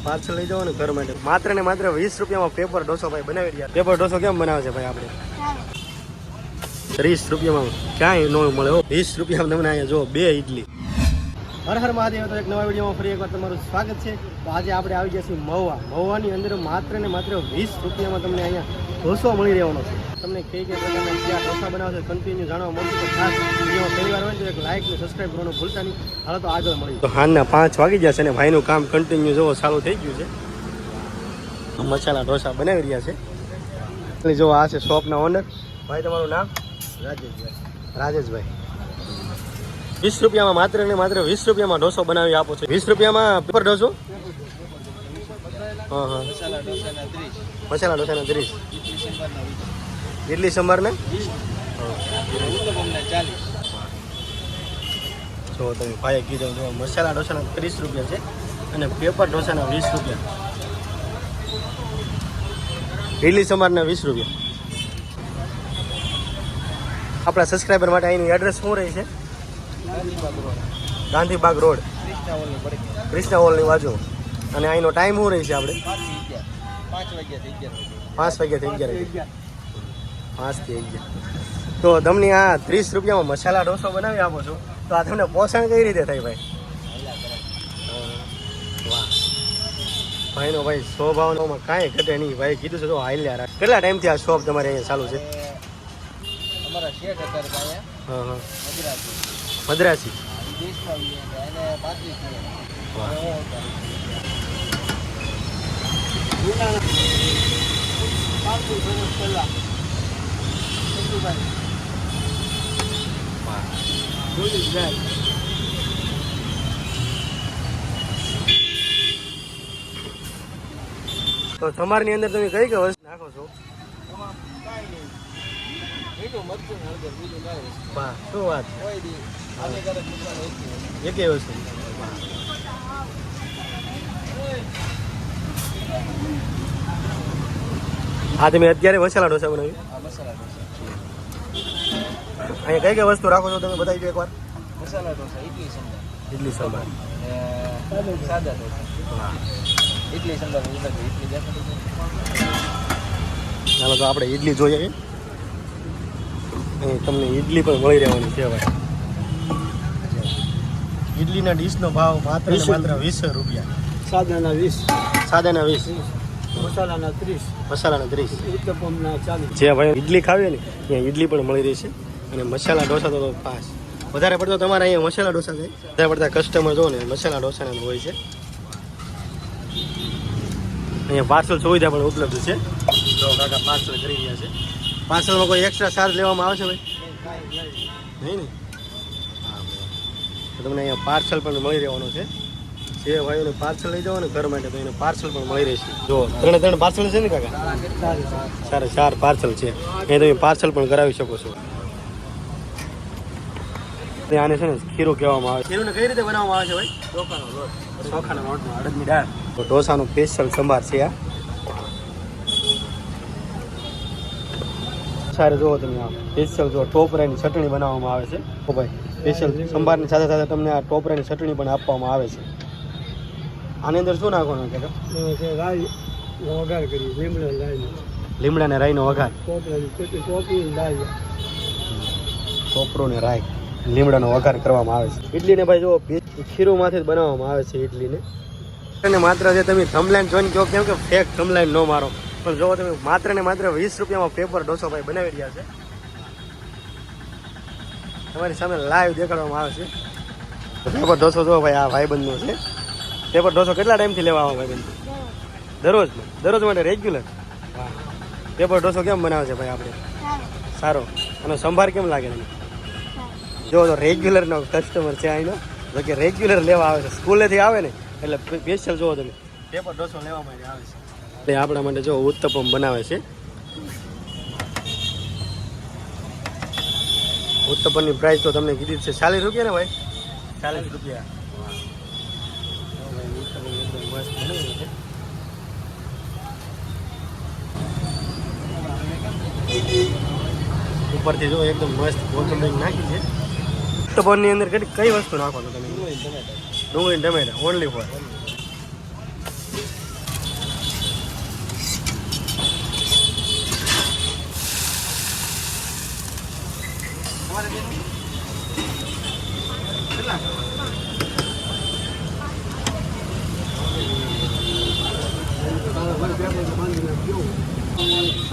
Parcel લઈ જાઓ ને ઘર માટે માત્ર ને માત્ર 20 રૂપિયામાં પેપર ઢોસો ભાઈ બનાવી રહ્યા. પેપર ઢોસો કેમ બનાવે છે ભાઈ આપણે? 30 રૂપિયામાં ક્યાંય ન મળે. 20 રૂપિયામાં તમને અહીંયા જો 2 ઇડલી. હર હર મહાદેવ. તો એક નવા વિડીયોમાં ફરી એકવાર તમારું સ્વાગત છે. તો આજે આપણે આવી ગયા છીએ મહુવાની અંદર માત્ર ને માત્ર 20 રૂપિયામાં તમને અહીંયા ઢોસો મળી રહેવાનો છે. તમને કઈ પ્રકારના ક્યાં ઢોસા બનાવશે કન્ટિન્યુ જાણવા મળશે. તો ખાસ વિડીયોમાં પહેલી વાર હોય તો એક લાઈક ને સબસ્ક્રાઈબ કરવાનું ભૂલતા નહીં. હાલો તો આગળ મળી. તો હાલના 5 વાગી ગયા છે ને ભાઈનું કામ કન્ટિન્યુ જોવો ચાલુ થઈ ગયું છે. મસાલા ઢોસા બનાવી રહ્યા છે. જો આ છે શોપના ઓનર. ભાઈ તમારું નામ? રાજેશભાઈ. 20 રૂપિયામાં માત્ર ને માત્ર 20 રૂપિયામાં ઢોસો બનાવી આપો છો. 20 રૂપિયામાં પેપર ઢોસો? હા હા. મસાલા ઢોસાના 30. ઇડલી સંભાર ને જો તમે ભાઈએ કીધું જો મસાલા ઢોસાના 30 રૂપિયા છે અને પેપર ઢોસાના 20 રૂપિયા. ઇડલી સંભારના 20 રૂપિયા. આપણા સબસ્ક્રાઈબર માટે અહીંનું એડ્રેસ શું રહે છે? ગાંધીબાગ રોડ, ક્રિષ્ના હોલની બાજુ. અને અહીંનો ટાઈમ શું રહે છે આપણે? 5 વાગ્યાથી 11. 5 થી 11. તો તમને આ 30 રૂપિયામાં મસાલા ઢોસો બનાવી આપો છો તો આ તમને પોષણ કઈ રીતે થાય ભાઈ? વાહ ભાઈનો ભાઈ સ્વભાવમાં કાંઈ ઘટે નહીં. ભાઈ કીધું છે તો હાલ્યા રાખ. કેટલા ટાઈમથી આ શોપ તમારે અહીંયા ચાલુ છે? હા હા. મદ્રાસી. તો તમારની અંદર તમે કઈ કઈ વસ્તુ નાખો છો? શું વાત? એક વસ્તુ. હા તમે અત્યારે મસાલા ઢોસા બનાવી? અહીંયા કઈ કઈ વસ્તુ રાખો છો તમે બતાવી દો એકવાર. મસાલા ઢોસા, ઇડલી સંભાર, સાદા ઢોસા, ઇડલી સંભાર. ચાલો તો આપણે ઇડલી જોઈએ. અહીં તમને ઇડલી પણ મળી રહેવાની છે ભાઈ. ઇડલીના ડીશનો ભાવ માત્ર ને માત્ર 20 રૂપિયા. સાદાના 20. સાદાના 20. મસાલાના 30. મસાલાના 30. ઉત્તપમના 40. જે ભાઈ ઇડલી ખાવીએ ને ત્યાં ઇડલી પણ મળી રહી છે. અને મસાલા ઢોસા તો ખાસ વધારે પડતો તમારે અહીંયા મસાલા ઢોસા છે. વધારે પડતા કસ્ટમર જો ને મસાલા ઢોસાના હોય છે. અહીંયા પાર્સલ સુવિધા પણ ઉપલબ્ધ છે. જો કાકા પાર્સલ કરી રહ્યા છે. પાર્સલમાં કોઈ એક્સ્ટ્રા ચાર્જ લેવામાં આવે છે ભાઈ? નહીં ને? હા તો તમને અહીંયા પાર્સલ પણ મળી રહેવાનું છે. જે ભાઈઓને પાર્સલ લઈ જાઓ ને ઘર માટે તો એને પાર્સલ પણ મળી રહેશે. જો 3 પાર્સલ છે ને કાકા? 4 પાર્સલ છે. એ તમે પાર્સલ પણ કરાવી શકો છો. આને છે ને ખીરું કહેવામાં આવે છે. ખીરુંને કઈ રીતે બનાવવામાં આવે છે ભાઈ? ચોખાના લોટમાં અડદની દાળ. તો ઢોસાનું સ્પેશિયલ સંભાર છે આ. સારું જુઓ તમે આ સ્પેશિયલ જો ટોપરાની ચટણી બનાવવામાં આવે છે. તો ભાઈ સ્પેશિયલ સંભારની સાથે સાથે તમને આ ટોપરાની ચટણી પણ આપવામાં આવે છે. આની અંદર શું નાખવાનું છે? રાઈ વઘાર કરી લીમડા ને રાઈનો વઘાર. ટોપરો ને રાઈ લીમડાનો વઘાર કરવામાં આવે છે. ઇડલીને ભાઈ જો ખીરુંમાંથી જ બનાવવામાં આવે છે ઇડલીને. અને માત્ર જે તમે થંબલાઈન જોઈને કહો કેમ કે ફેક થંબલાઈન ન મારો, પણ જો તમે માત્ર ને માત્ર 20 રૂપિયામાં પેપર ઢોસો ભાઈ બનાવી રહ્યા છે. તમારી સામે લાઈવ દેખાડવામાં આવે છે. પેપર ઢોસો જો ભાઈ આ ભાઈબંધનો છે. પેપર ઢોસો કેટલા ટાઈમથી લેવા આવો ભાઈબંધ? દરરોજ માટે રેગ્યુલર. હા. પેપર ઢોસો કેમ બનાવે છે ભાઈ આપણે? સારો. અને સંભાર કેમ લાગે તમને? જો તો રેગ્યુલરનો કસ્ટમર છે અહીંનો. જો કે રેગ્યુલર લેવા આવે છે. સ્કૂલેથી આવે ને એટલે સ્પેશિયલ જુઓ તમે પેપર ઢોસો લેવા માટે આવે છે. એટલે આપણા માટે જો ઉત્તપમ બનાવે છે. ઉત્તપમની પ્રાઇસ તો તમને કીધી છે 40 રૂપિયા ને ભાઈ? 40 રૂપિયા. ઉપરથી જો એકદમ મસ્ત કોથમરી નાખી છે. ઉત્તપમની અંદર કઈ વસ્તુ નાખો છો તમે? ડુંગળી ટમેટા ઓનલી ફોર.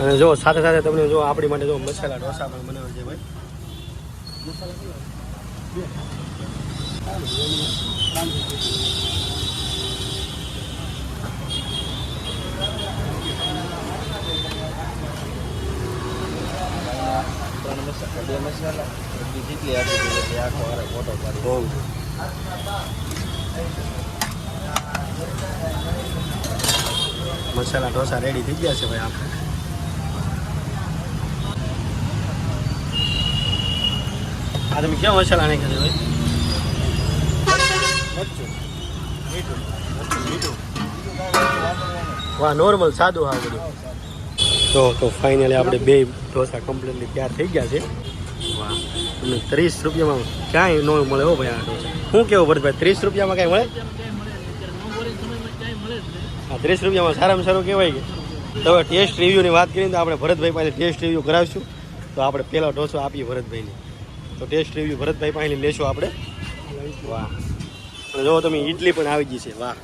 અને જો સાથે સાથે તમને જો આપણી માટે જો મસાલા ઢોસા પણ બનાવે છે ભાઈ. મસાલા ઢોસા રેડી થઈ ગયા છે ભાઈ આપણે. આ તમે કેવા મસાલા નાખ્યા છે ભાઈ? વાહ, નોર્મલ સાદું હા બધું. તો ફાઇનલી આપણે બે ઢોસા કમ્પ્લીટલી તૈયાર થઈ ગયા છે. વાહ, તમને 30 રૂપિયામાં ક્યાંય ન મળે હો ભાઈ આ ઢોસા. શું કેવું ભરતભાઈ, 30 રૂપિયામાં કાંઈ મળે? હા, 30 રૂપિયામાં સારામાં સારું કહેવાય કે. તો હવે ટેસ્ટ રિવ્યૂની વાત કરીને તો આપણે ભરતભાઈ પાસે ટેસ્ટ રિવ્યૂ કરાવીશું. તો આપણે પહેલો ઢોસો આપીએ ભરતભાઈને. તો ટેસ્ટ રિવ્યૂ ભરતભાઈ પાસે લેશું આપણે. વાહ, અને જો તમે ઇડલી પણ આવી ગઈ છે. વાહ,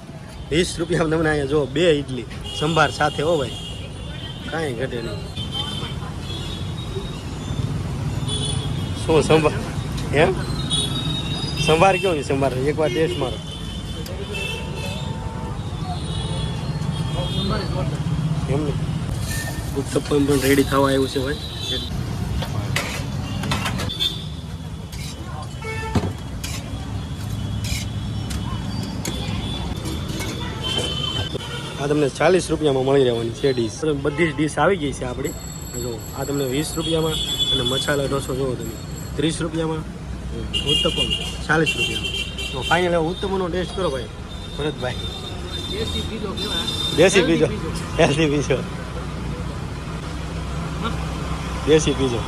20 રૂપિયામાં તમને અહીંયા જો 2 ઇડલી સંભાર સાથે હો ભાઈ, કાંઈ ઘટે નહીં. શું સંભાર એમ? સંભાર કેવો છે? સંભાર એકવાર ટેસ્ટ મારો. એમ ને, ઉત્તપમ પણ રેડી થવા આવ્યું છે ભાઈ. આ તમને 40 રૂપિયામાં મળી રહેવાની છે ડીશ. બધી જ ડીશ આવી ગઈ છે આપણી. જો આ તમને 20 રૂપિયામાં અને મસાલા ઢોસો જોવો તમે 30 રૂપિયામાં, ઉત્તપમ 40 રૂપિયામાં. તો ફાઇનલ ઉત્તપમનો ટેસ્ટ કરો ભાઈ ભરતભાઈ. દેશી પીઝો, દેશી પીઝો, દેશી પીઝો.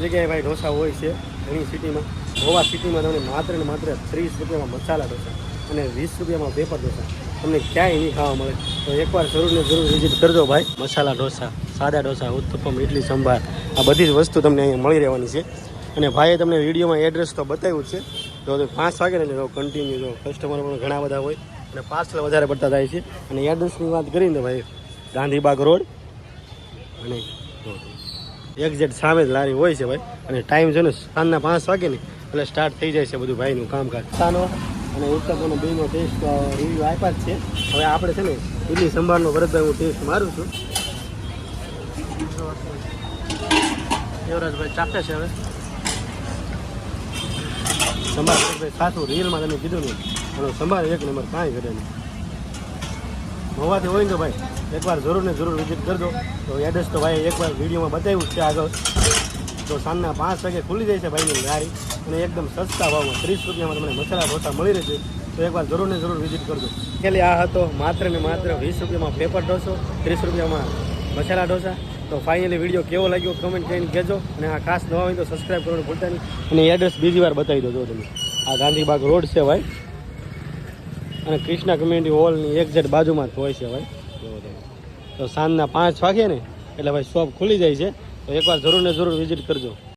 જગ્યાએ ભાઈ ઢોસા હોય છે ઘણી સિટીમાં. ગોવા સિટીમાં તમને માત્ર ને માત્ર 30 રૂપિયામાં મસાલા ઢોસા અને 20 રૂપિયામાં પેપર ઢોસા તમને ક્યાંય નહીં ખાવા મળે. તો એકવાર જરૂર ને જરૂર વિઝિટ કરજો ભાઈ. મસાલા ઢોસા, સાદા ઢોસા, ઉત્તપમ, ઇડલી સંભાર આ બધી જ વસ્તુ તમને અહીંયા મળી રહેવાની છે. અને ભાઈએ તમને વિડીયોમાં એડ્રેસ તો બતાવ્યું જ છે. જો 5 વાગે ને એટલે કન્ટિન્યુ જો કસ્ટમર પણ ઘણા બધા હોય અને પાર્સલ વધારે પડતા થાય છે. અને એડ્રેસની વાત કરીને ભાઈ ગાંધીબાગ રોડ અને એક્ઝેક્ટ સામે જ લારી હોય છે ભાઈ. અને ટાઈમ છે ને સાંજના 5 વાગે ને એટલે સ્ટાર્ટ થઈ જાય છે બધું ભાઈનું કામકાજ. સાનો અને ઉત્તપમનો બેનો ટેસ્ટ રિવ્યૂ આપ્યા જ છે. હવે આપણે છે ને ઇડલી સંભારનો ભરતભાઈ હું ટેસ્ટ મારું છું. દેવરાજભાઈ ચાખે છે હવે સંભાર. ભરતભાઈ સાચું રીલમાં તમે કીધું ને એનો સંભાર 1 નંબર, કાંઈ ઘટે નહીં. મવાથી હોય ને તો ભાઈ એકવાર જરૂર ને જરૂર વિઝિટ કરજો. તો એડ્રેસ તો ભાઈ એકવાર વિડીયોમાં બતાવ્યું જ છે આગળ. તો સાંજના 5 વાગે ખુલી જાય છે ભાઈની ગાડી અને એકદમ સસ્તા ભાવમાં 30 રૂપિયામાં તમને મસાલા ઢોસા મળી રહેશે. તો એકવાર જરૂર ને જરૂર વિઝિટ કરજો. એટલે આ હતો માત્ર ને માત્ર 20 રૂપિયામાં પેપર ઢોસો, 30 રૂપિયામાં મસાલા ઢોસા. તો ફાઇનલી વિડીયો કેવો લાગ્યો કમેન્ટ કરીને કહેજો. અને આ ખાસ નવા હોય તો સબસ્ક્રાઈબ કરવાનું ભૂલતા નહીં. અને એડ્રેસ બીજી વાર બતાવી દો જો તમે. આ ગાંધીબાગ રોડ છે ભાઈ અને કૃષ્ણા કમ્યુનિટી હોલની એક્ઝેક્ટ બાજુમાં જ હોય છે ભાઈ. તો સાંજના 5 વાગે ને એટલે ભાઈ શોપ ખુલી જાય છે. તો એકવાર જરૂર ને જરૂર વિઝિટ કરજો.